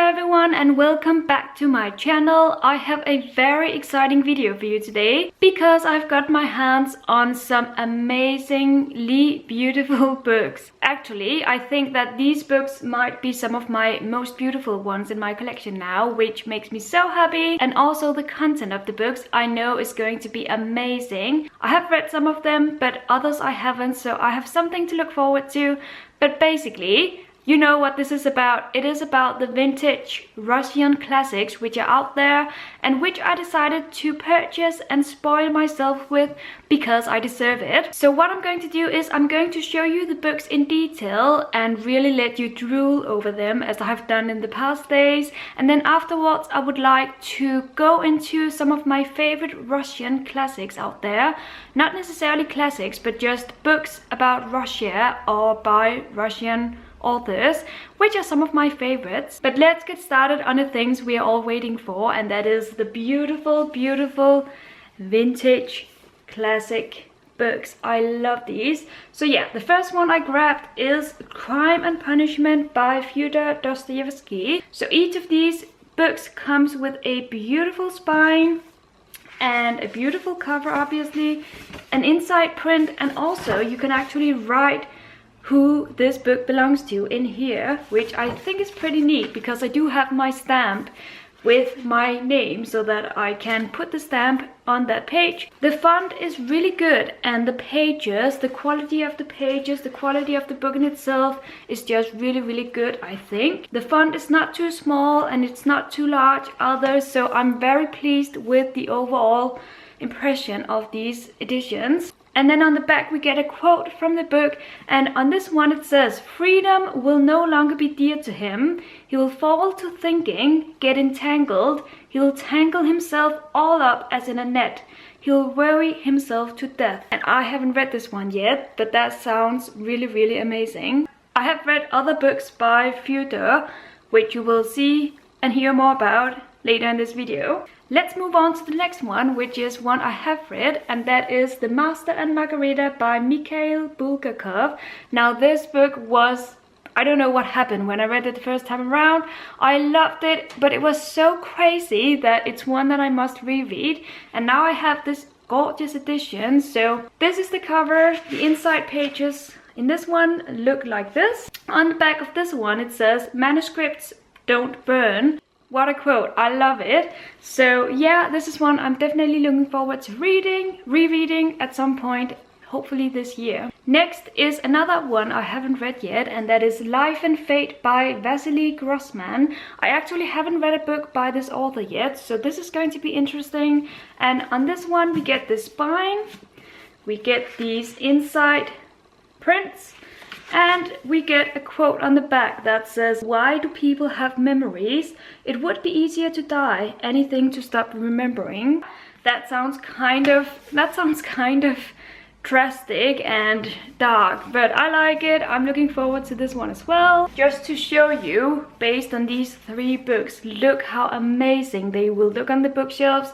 everyone and welcome back to my channel. I have a very exciting video for you today because I've got my hands on some amazingly beautiful books. Actually, I think that these books might be some of my most beautiful ones in my collection now, which makes me so happy. And also the content of the books I know is going to be amazing. I have read some of them, but others I haven't, so I have something to look forward to. But basically, you know what this is about. It is about the vintage Russian classics which are out there and which I decided to purchase and spoil myself with because I deserve it. So what I'm going to do is I'm going to show you the books in detail and really let you drool over them as I have done in the past days. And then afterwards I would like to go into some of my favorite Russian classics out there. Not necessarily classics, but just books about Russia or by Russian authors, which are some of my favorites. But let's get started on the things we are all waiting for, and that is the beautiful vintage classic books. I love these. So yeah, the first one I grabbed is Crime and Punishment by Fyodor Dostoevsky. So each of these books comes with a beautiful spine and a beautiful cover, obviously, an inside print, and also you can actually write who this book belongs to in here, which I think is pretty neat because I do have my stamp with my name so that I can put the stamp on that page. The font is really good, and the pages, the quality of the pages, the quality of the book in itself is just really good, I think. The font is not too small and it's not too large either, so I'm very pleased with the overall impression of these editions. And then on the back we get a quote from the book, and on this one it says, "Freedom will no longer be dear to him. He will fall to thinking, get entangled. He will tangle himself all up as in a net. He will worry himself to death." And I haven't read this one yet, but that sounds really amazing. I have read other books by Fyodor, which you will see and hear more about later in this video. Let's move on to the next one, which is one I have read, and that is The Master and Margarita by Mikhail Bulgakov. Now this book was, I don't know what happened when I read it the first time around. I loved it, but it was so crazy that it's one that I must reread. And now I have this gorgeous edition. So this is the cover. The inside pages in this one look like this. On the back of this one it says, "Manuscripts don't burn." What a quote, I love it. So yeah, this is one I'm definitely looking forward to rereading at some point, hopefully this year. Next is another one I haven't read yet, and that is Life and Fate by Vasily Grossman. I actually haven't read a book by this author yet, so this is going to be interesting. And on this one we get the spine, we get these inside prints, and we get a quote on the back that says, "Why do people have memories? It would be easier to die. Anything to stop remembering." That sounds kind of drastic and dark, but I like it. I'm looking forward to this one as well. Just to show you, based on these three books, look how amazing they will look on the bookshelves.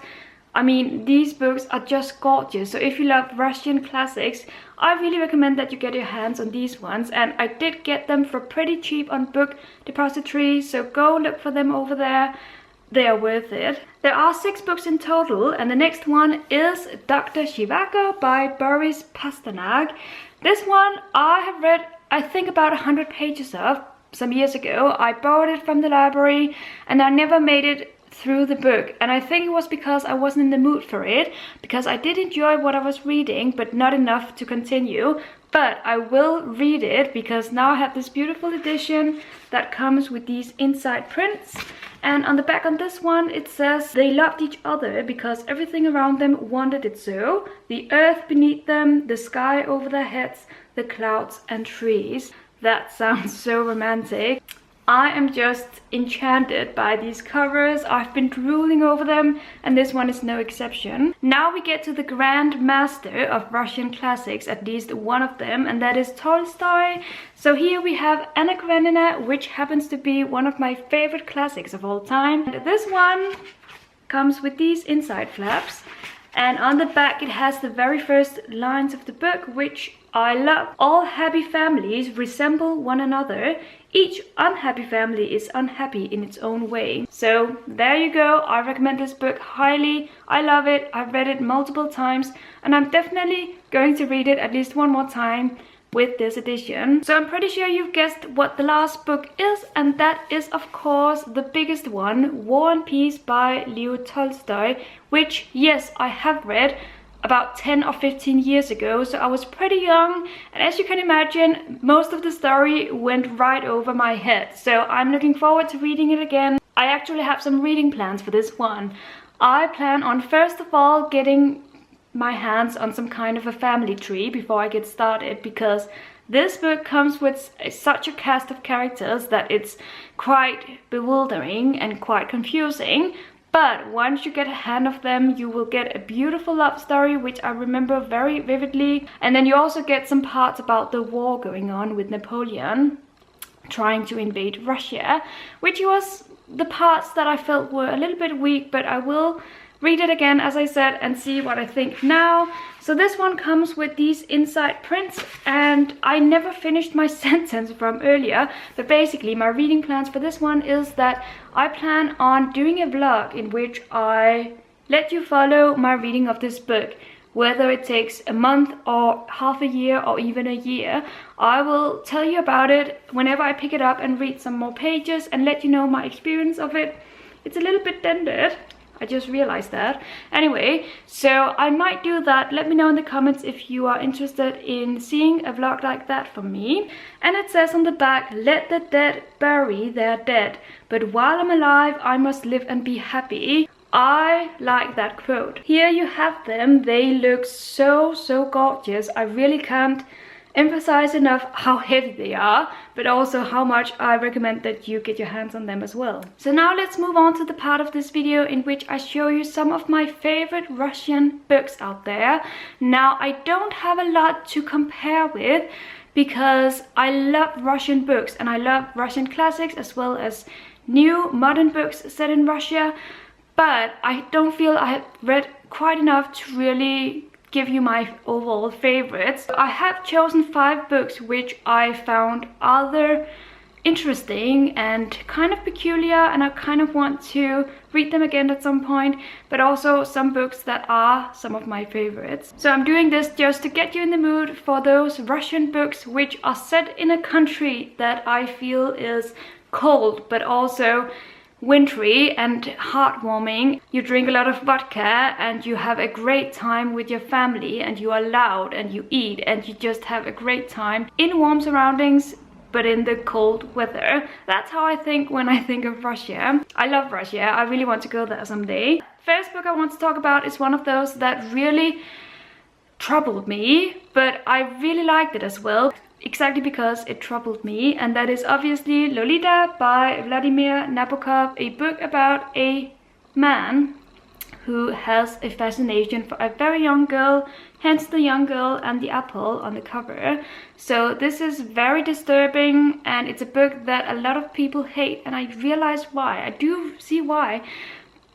I mean, these books are just gorgeous. So if you love Russian classics, I really recommend that you get your hands on these ones. And I did get them for pretty cheap on Book Depository, so go look for them over there. They are worth it. There are 6 books in total, and the next one is Dr. Zhivago by Boris Pasternak. This one I have read, I think, about 100 pages of some years ago. I borrowed it from the library and I never made it through the book, and I think it was because I wasn't in the mood for it, because I did enjoy what I was reading but not enough to continue. But I will read it because now I have this beautiful edition that comes with these inside prints. And on the back on this one it says, "They loved each other because everything around them wanted it so. The earth beneath them, the sky over their heads, the clouds and trees." That sounds so romantic. I am just enchanted by these covers. I've been drooling over them, and this one is no exception. Now we get to the grand master of Russian classics, at least one of them, and that is Tolstoy. So here we have Anna Karenina, which happens to be one of my favorite classics of all time. And this one comes with these inside flaps, and on the back it has the very first lines of the book, which I love. All happy families resemble one another. Each unhappy family is unhappy in its own way. So there you go. I recommend this book highly. I love it. I've read it multiple times and I'm definitely going to read it at least one more time with this edition. So I'm pretty sure you've guessed what the last book is, and that is of course the biggest one, War and Peace by Leo Tolstoy, which yes, I have read about 10 or 15 years ago, so I was pretty young, and as you can imagine, most of the story went right over my head. So I'm looking forward to reading it again. I actually have some reading plans for this one. I plan on first of all getting my hands on some kind of a family tree before I get started, because this book comes with such a cast of characters that it's quite bewildering and quite confusing. But once you get a hand of them, you will get a beautiful love story, which I remember very vividly. And then you also get some parts about the war going on with Napoleon trying to invade Russia, which was the parts that I felt were a little bit weak, but I will read it again, as I said, and see what I think now. So this one comes with these inside prints, and I never finished my sentence from earlier, but basically my reading plans for this one is that I plan on doing a vlog in which I let you follow my reading of this book. Whether it takes a month or half a year or even a year, I will tell you about it whenever I pick it up and read some more pages and let you know my experience of it. It's a little bit dented, I just realized that. Anyway, so I might do that. Let me know in the comments if you are interested in seeing a vlog like that from me. And it says on the back, let the dead bury their dead, but while I'm alive, I must live and be happy. I like that quote. Here you have them. They look so gorgeous. I really can't emphasize enough how heavy they are, but also how much I recommend that you get your hands on them as well. So now let's move on to the part of this video in which I show you some of my favorite Russian books out there. Now I don't have a lot to compare with because I love Russian books and I love Russian classics as well as new modern books set in Russia, but I don't feel I have read quite enough to really give you my overall favorites. I have chosen 5 books which I found either interesting and kind of peculiar, and I kind of want to read them again at some point, but also some books that are some of my favorites. So I'm doing this just to get you in the mood for those Russian books which are set in a country that I feel is cold but also wintry and heartwarming. You drink a lot of vodka and you have a great time with your family, and you are loud and you eat and you just have a great time in warm surroundings but in the cold weather. That's how I think when I think of Russia. I love Russia. I really want to go there someday. First book I want to talk about is one of those that really troubled me, but I really liked it as well. Exactly because it troubled me, and that is obviously Lolita by Vladimir Nabokov, a book about a man who has a fascination for a very young girl, hence the young girl and the apple on the cover. So this is very disturbing, and it's a book that a lot of people hate, and I realize why. I do see why.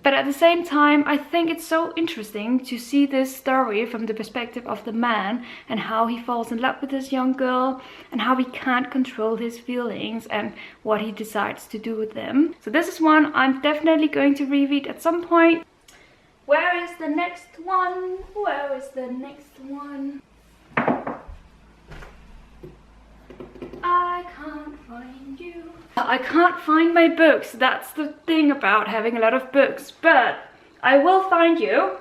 But at the same time, I think it's so interesting to see this story from the perspective of the man and how he falls in love with this young girl and how he can't control his feelings and what he decides to do with them. So this is one I'm definitely going to reread at some point. Where is the next one? Where is the next one? I can't find you. I can't find my books. That's the thing about having a lot of books, but I will find you.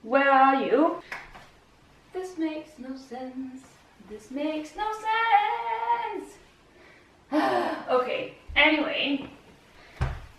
Where are you? This makes no sense. This makes no sense. Okay, anyway,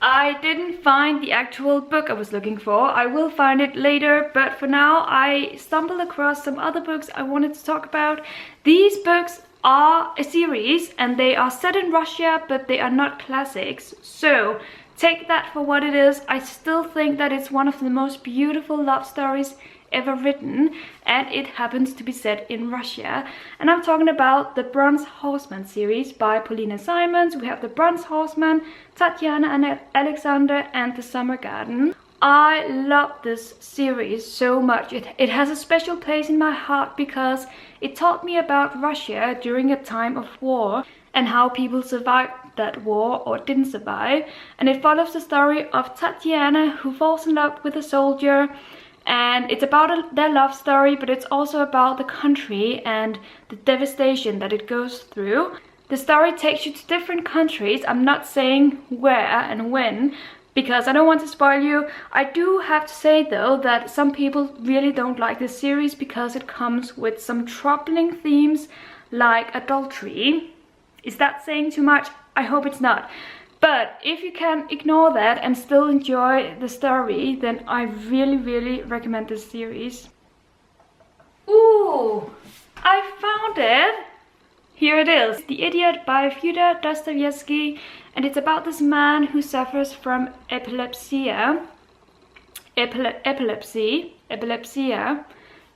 I didn't find the actual book I was looking for. I will find it later, but for now I stumbled across some other books I wanted to talk about. These books are a series and they are set in Russia, but they are not classics, so take that for what it is. I still think that it's one of the most beautiful love stories ever written, and it happens to be set in Russia. And I'm talking about the Bronze Horseman series by Polina Simons. We have the Bronze Horseman, Tatiana and Alexander, and the Summer Garden. I love this series so much. It has a special place in my heart because it taught me about Russia during a time of war and how people survived that war or didn't survive. And it follows the story of Tatiana, who falls in love with a soldier, and it's about their love story, but it's also about the country and the devastation that it goes through. The story takes you to different countries. I'm not saying where and when, because I don't want to spoil you. I do have to say though that some people really don't like this series because it comes with some troubling themes like adultery. Is that saying too much? I hope it's not. But if you can ignore that and still enjoy the story, then I really recommend this series. Ooh, I found it! Here it is, The Idiot by Fyodor Dostoevsky, and it's about this man who suffers from epilepsy.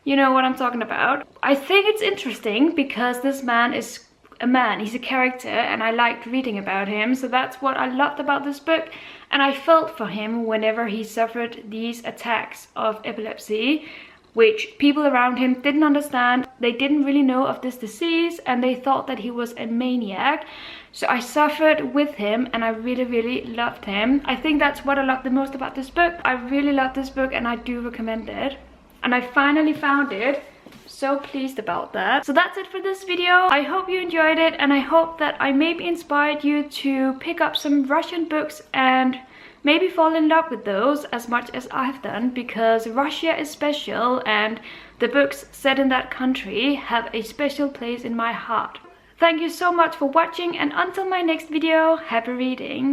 You know what I'm talking about. I think it's interesting because this man is a man, he's a character, and I liked reading about him, so that's what I loved about this book. And I felt for him whenever he suffered these attacks of epilepsy, which people around him didn't understand. They didn't really know of this disease and they thought that he was a maniac. So I suffered with him and I really loved him. I think that's what I loved the most about this book. I really love this book and I do recommend it. And I finally found it. So pleased about that. So that's it for this video. I hope you enjoyed it and I hope that I maybe inspired you to pick up some Russian books and maybe fall in love with those as much as I've done, because Russia is special and the books set in that country have a special place in my heart. Thank you so much for watching, and until my next video, happy reading!